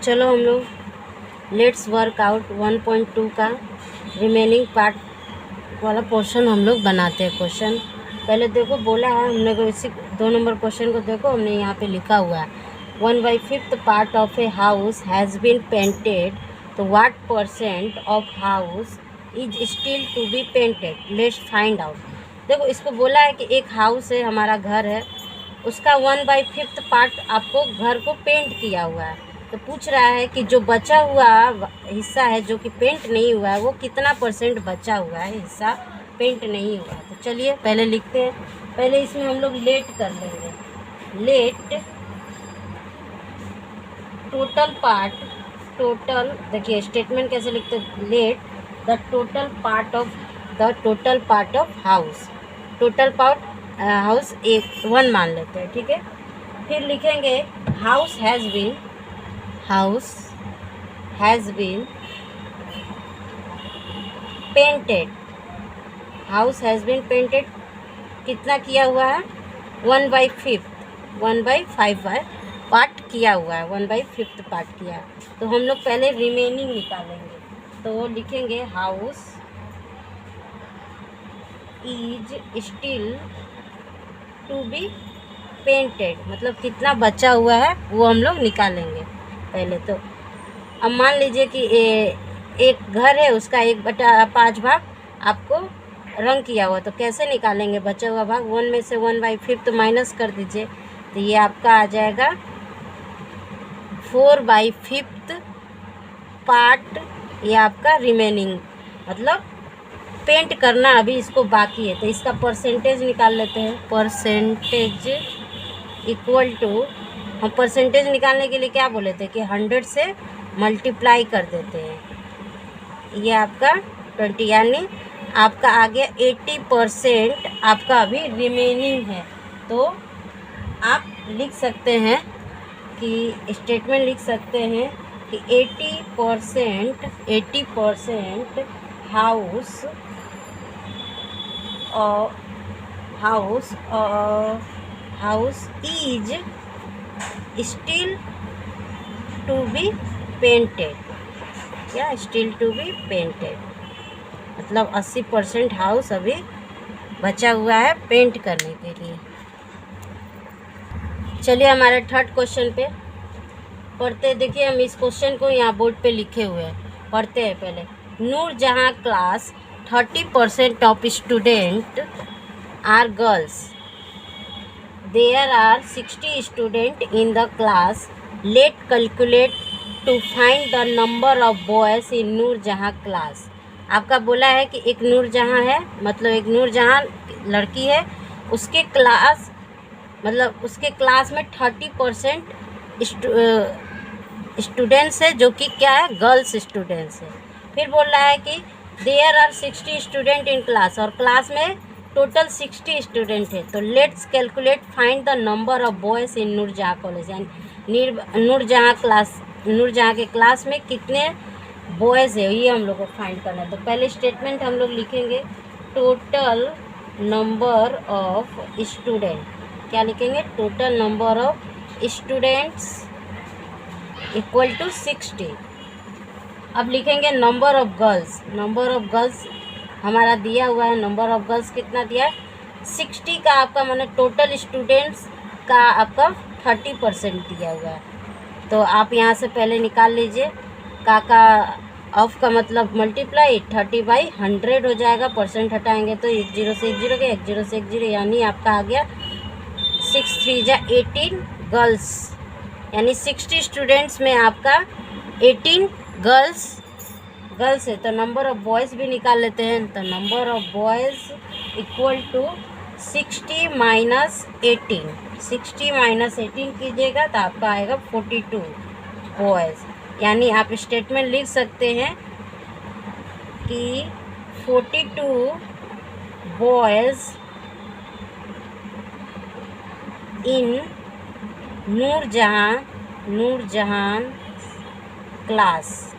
चलो हम लोग लेट्स वर्क आउट 1.2 का रिमेनिंग पार्ट वाला पोर्शन हम लोग बनाते हैं। क्वेश्चन पहले देखो बोला है हमने को, इसी 2 नंबर क्वेश्चन को देखो, हमने यहाँ पे लिखा हुआ है 1/5 part of a house has been painted, तो what % of house is still to be painted, let's find out. देखो इसको बोला है कि एक हाउस है, हमारा घर है, उसका 1/5 पार्ट आपको घर को पेंट किया हुआ है। तो पूछ रहा है कि जो बचा हुआ हिस्सा है जो कि पेंट नहीं हुआ है वो कितना % बचा हुआ है हिस्सा पेंट नहीं हुआ। तो चलिए पहले लिखते हैं। पहले इसमें हम लोग लेट कर लेंगे। लेट टोटल पार्ट, टोटल देखिए स्टेटमेंट कैसे लिखते हैं, let the total part of house, total part house 1 मान लेते हैं, ठीक है। फिर लिखेंगे house has been painted, house has been painted कितना किया हुआ है 1/5 पार्ट किया हुआ है, 1/5 पार्ट किया है। तो हम लोग पहले रिमेनिंग निकालेंगे, तो लिखेंगे house is still to be painted, मतलब कितना बचा हुआ है वो हम लोग निकालेंगे पहले। तो अब मान लीजिए कि एक घर है, उसका 1/5 भाग आपको रंग किया हुआ, तो कैसे निकालेंगे बचा हुआ भाग, 1 में से 1/5 तो माइनस कर दीजिए, तो ये आपका आ जाएगा 4/5 पार्ट, ये आपका रिमेनिंग, मतलब पेंट करना अभी इसको बाकी है। तो इसका परसेंटेज निकाल लेते हैं। परसेंटेज इक्वल टू, हम परसेंटेज निकालने के लिए क्या बोले थे कि 100 से मल्टीप्लाई कर देते हैं, ये आपका 20, यानी आपका आ गया 80% आपका अभी रिमेनिंग है। तो आप लिख सकते हैं कि स्टेटमेंट लिख सकते हैं कि 80% house is still to be painted, या स्टिल टू बी पेंटेड, मतलब 80% हाउस अभी बचा हुआ है पेंट करने के लिए। चलिए हमारे थर्ड क्वेश्चन पे पढ़ते हैं। देखिए हम इस क्वेश्चन को यहाँ बोर्ड पे लिखे हुए हैं, पढ़ते हैं पहले। Noorjahan class 30% of student are girls, there are 60 student in the class, let calculate to find the number of boys in Noorjahan class. आपका बोला है कि एक नूरजहां है, मतलब एक नूरजहां लड़की है, उसके क्लास मतलब उसके क्लास में 30% स्टूडेंट्स है जो कि क्या है, गर्ल्स स्टूडेंट्स है। फिर बोल रहा है कि there are 60 student in class, और क्लास में टोटल 60 स्टूडेंट है। तो let's calculate find the number of boys in Noorjahan college, यानी नूरजहां के क्लास में कितने बॉयज़ है ये हम लोग को फाइंड करना है। तो पहले स्टेटमेंट हम लोग लिखेंगे टोटल नंबर ऑफ स्टूडेंट, क्या लिखेंगे, total number of students equal to 60। अब लिखेंगे number of girls, number of girls हमारा दिया हुआ है, नंबर ऑफ गर्ल्स कितना दिया है 60 का, आपका माने टोटल स्टूडेंट्स का आपका 30% दिया हुआ है। तो आप यहाँ से पहले निकाल लीजिए, का ऑफ का मतलब मल्टीप्लाई 30/100 हो जाएगा, परसेंट हटाएंगे तो 1 0 से 1 0 के 1 0 से 1 0, यानी आपका आ गया 6 3 जा 18 गर्ल्स, यानी 60 स्टूडेंट्स में आपका 18 गर्ल्स है। तो नंबर ऑफ बॉयज़ भी निकाल लेते हैं। तो number of boys equal to 60 minus 18, 60 minus 18 कीजिएगा तो आपका आएगा 42 बॉयज़, यानी आप स्टेटमेंट लिख सकते हैं कि 42 बॉयज़ इन नूरजहां क्लास,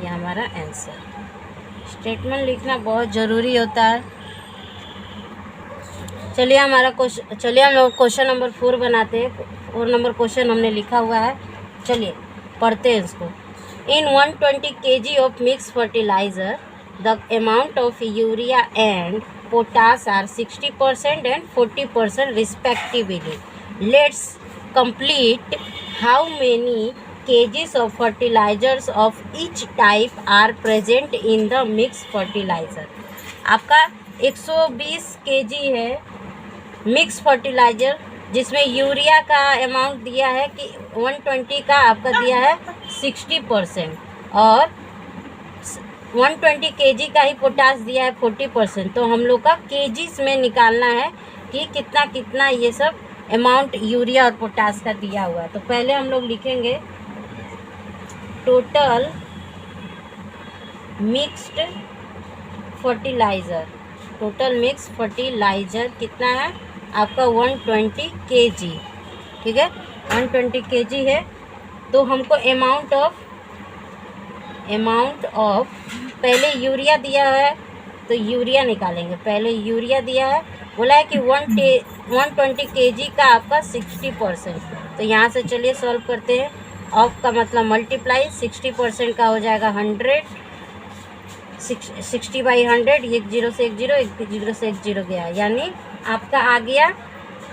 ये हमारा आंसर। स्टेटमेंट लिखना बहुत ज़रूरी होता है। चलिए हम लोग क्वेश्चन नंबर 4 बनाते हैं। 4 नंबर क्वेश्चन हमने लिखा हुआ है, चलिए पढ़ते हैं इसको। In 120 kg of mix fertiliser the amount of urea and potash are 60% and 40% respectively. Let's complete how many kgs of fertilizers of each type are present in the mixed fertilizer। आपका 120 kg है mix fertiliser, जिसमें urea का amount दिया है कि 120 का आपका दिया है 60% और 120 kg का ही पोटास दिया है 40%। तो हम लोग का केजीस में निकालना है कि कितना कितना ये सब अमाउंट यूरिया और पोटास का दिया हुआ है। तो पहले हम लोग लिखेंगे total mixed fertiliser. Total mix fertiliser कितना है आपका 120 kg, ठीक है 120 kg है। तो हमको अमाउंट ऑफ पहले यूरिया दिया है तो यूरिया निकालेंगे। पहले यूरिया दिया है, बोला है कि 120 kg का आपका 60%। तो यहाँ से चलिए सॉल्व करते हैं। ऑफ का मतलब मल्टीप्लाई, 60% का हो जाएगा 100, 60/100, एक 0 से 1 0, एक 0 से 1 0 गया, यानी आपका आ गया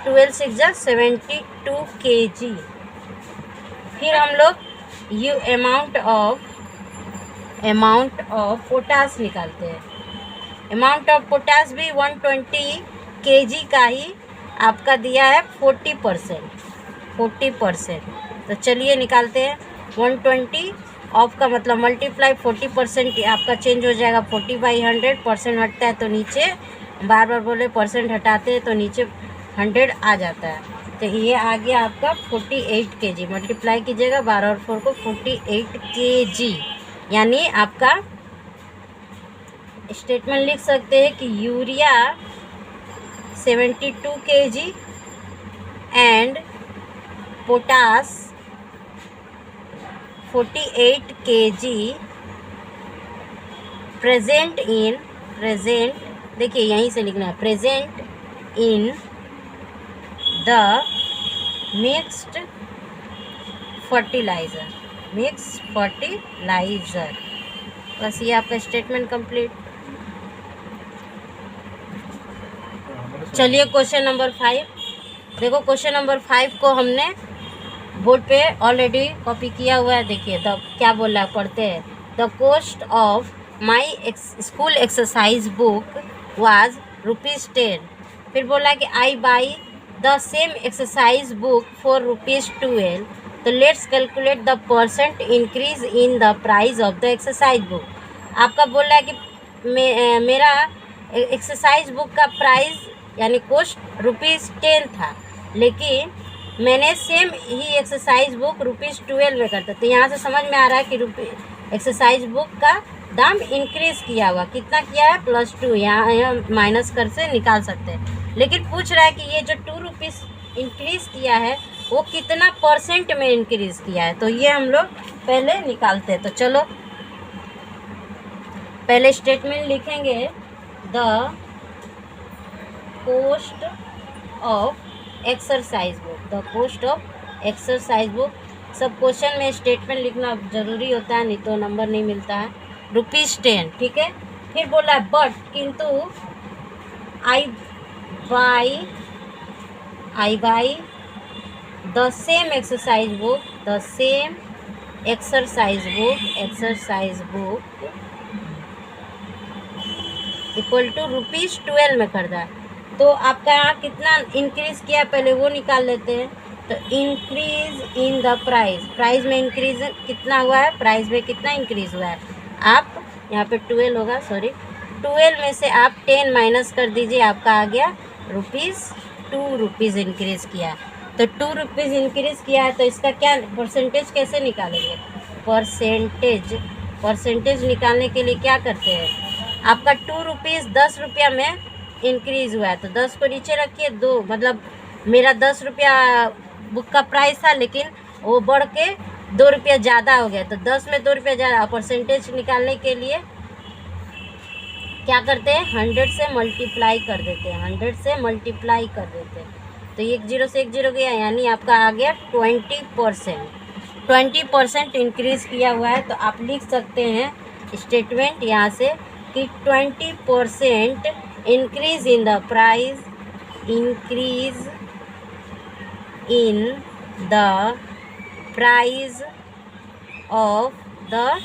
12 6 72 kg। फिर हम लोग यू अमाउंट ऑफ पोटास निकालते हैं। अमाउंट ऑफ पोटास भी 120 kg का ही आपका दिया है 40%। तो चलिए निकालते हैं। 120 ऑफ का मतलब मल्टीप्लाई 40% आपका चेंज हो जाएगा 40/100। परसेंट हटता है तो नीचे, बार बार बोले परसेंट हटाते हैं तो नीचे 100 आ जाता है। तो ये आ गया आपका 48 kg। मल्टीप्लाई कीजिएगा 12 और 4 को, 48 kg। यानी आपका स्टेटमेंट लिख सकते हैं कि urea 72 kg and potash 48 kg present, देखिए यहीं से लिखना है, present in the mixed fertiliser. बस ये आपका स्टेटमेंट कंप्लीट। चलिए क्वेश्चन नंबर 5 देखो। क्वेश्चन नंबर 5 को हमने बोर्ड पे ऑलरेडी कॉपी किया हुआ है। देखिए द क्या बोल रहा है, पढ़ते हैं। The cost of my school exercise book was ₹10। फिर बोला कि I buy the same exercise book for ₹12। तो let's calculate the percent increase in the price of the exercise book. आपका बोल रहा है कि मेरा एक्सरसाइज बुक का प्राइस यानी कॉस्ट ₹10 था, लेकिन मैंने सेम ही एक्सरसाइज बुक ₹12 में करता। तो यहाँ से समझ में आ रहा है कि एक्सरसाइज बुक का दाम इंक्रीज़ किया हुआ, कितना किया है +2। यहाँ माइनस कर से निकाल सकते हैं, लेकिन पूछ रहा है कि ये जो ₹2 इंक्रीज़ किया है वो कितना परसेंट में इंक्रीज़ किया है। तो ये हम लोग पहले निकालते हैं। तो चलो पहले स्टेटमेंट लिखेंगे, the cost of exercise book. The cost of exercise book. सब क्वेश्चन में स्टेटमेंट लिखना ज़रूरी होता है, नहीं तो नंबर नहीं मिलता है। ₹10, ठीक है। फिर बोला बट, किंतु I buy the same exercise book equal to ₹12 में कर रहा है। तो आपका यहाँ कितना इंक्रीज़ किया पहले वो निकाल लेते हैं। तो इंक्रीज इन द प्राइस में इंक्रीज कितना हुआ है, प्राइस में कितना इंक्रीज़ हुआ है। आप यहाँ पे 12 होगा, सॉरी 12 में से आप 10 माइनस कर दीजिए, आपका आ गया ₹2 इंक्रीज़ किया। तो ₹2 इंक्रीज़ किया है, तो इसका क्या परसेंटेज कैसे निकालेंगे। परसेंटेज निकालने के लिए क्या करते हैं, आपका ₹2 ₹10 में इंक्रीज़ हुआ है। तो 10 को नीचे रखिए, 2 मतलब मेरा ₹10 बुक का प्राइस था, लेकिन वो बढ़ के ₹2 ज़्यादा हो गया। तो 10 में ₹2 ज़्यादा। परसेंटेज निकालने के लिए क्या करते हैं, 100 से मल्टीप्लाई कर देते हैं। 100 से मल्टीप्लाई कर देते हैं। तो एक जीरो से एक जीरो गया, यानी आपका आ गया 20% इंक्रीज़ किया हुआ है। तो आप लिख सकते हैं स्टेटमेंट यहाँ से कि 20% increase in the price, increase in the price of the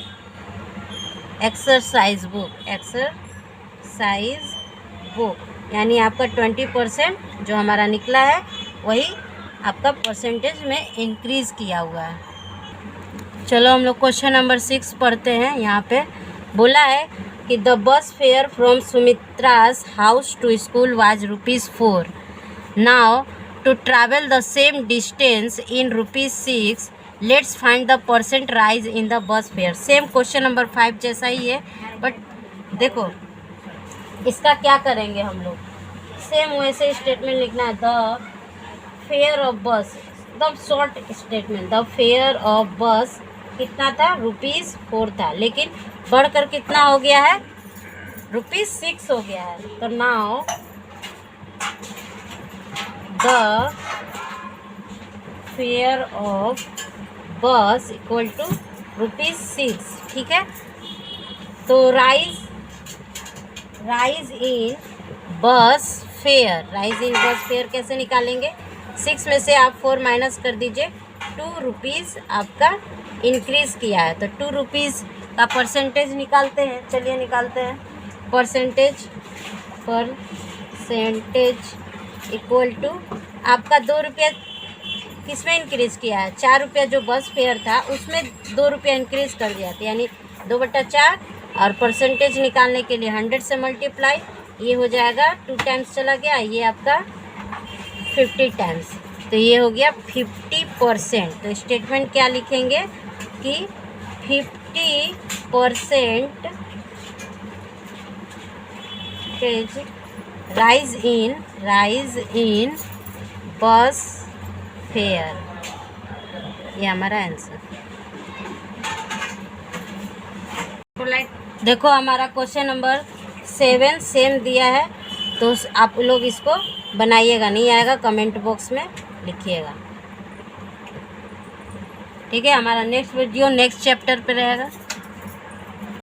exercise book, यानी आपका 20% जो हमारा निकला है वही आपका परसेंटेज में इंक्रीज़ किया हुआ है। चलो हम लोग क्वेश्चन नंबर 6 पढ़ते हैं। यहाँ पे बोला है कि the bus fare from Sumitra's house to school was ₹4। Now to travel the same distance in ₹6, let's find the percent rise in the bus fare. Same question number 5 जैसा ही है, बट देखो इसका क्या करेंगे हम लोग, सेम वैसे स्टेटमेंट लिखना है। द फेयर ऑफ बस, एकदम short statement. The fair of बस कितना था, ₹4 था, लेकिन बढ़कर कितना हो गया है, ₹6 हो गया है। तो नाउ द फेयर ऑफ बस इक्वल टू ₹6, ठीक है। तो राइज इन बस फेयर कैसे निकालेंगे, 6 में से आप 4 माइनस कर दीजिए, ₹2 आपका इंक्रीज़ किया है। तो ₹2 का परसेंटेज निकालते हैं, चलिए निकालते हैं। परसेंटेज इक्वल टू आपका ₹2 किस में इंक्रीज़ किया है, ₹4 जो बस फेयर था उसमें ₹2 इंक्रीज़ कर दिया था, यानी 2/4। और परसेंटेज निकालने के लिए 100 से मल्टीप्लाई, ये हो जाएगा 2 टाइम्स चला गया, ये आपका 50 टाइम्स, तो ये हो गया 50%। तो स्टेटमेंट क्या लिखेंगे कि 50% राइज इन बस फेयर, ये हमारा आंसर। देखो हमारा क्वेश्चन नंबर 7 सेम दिया है, तो आप लोग इसको बनाइएगा, नहीं आएगा कमेंट बॉक्स में लिखिएगा, ठीक है। हमारा नेक्स्ट वीडियो नेक्स्ट चैप्टर पे रहेगा।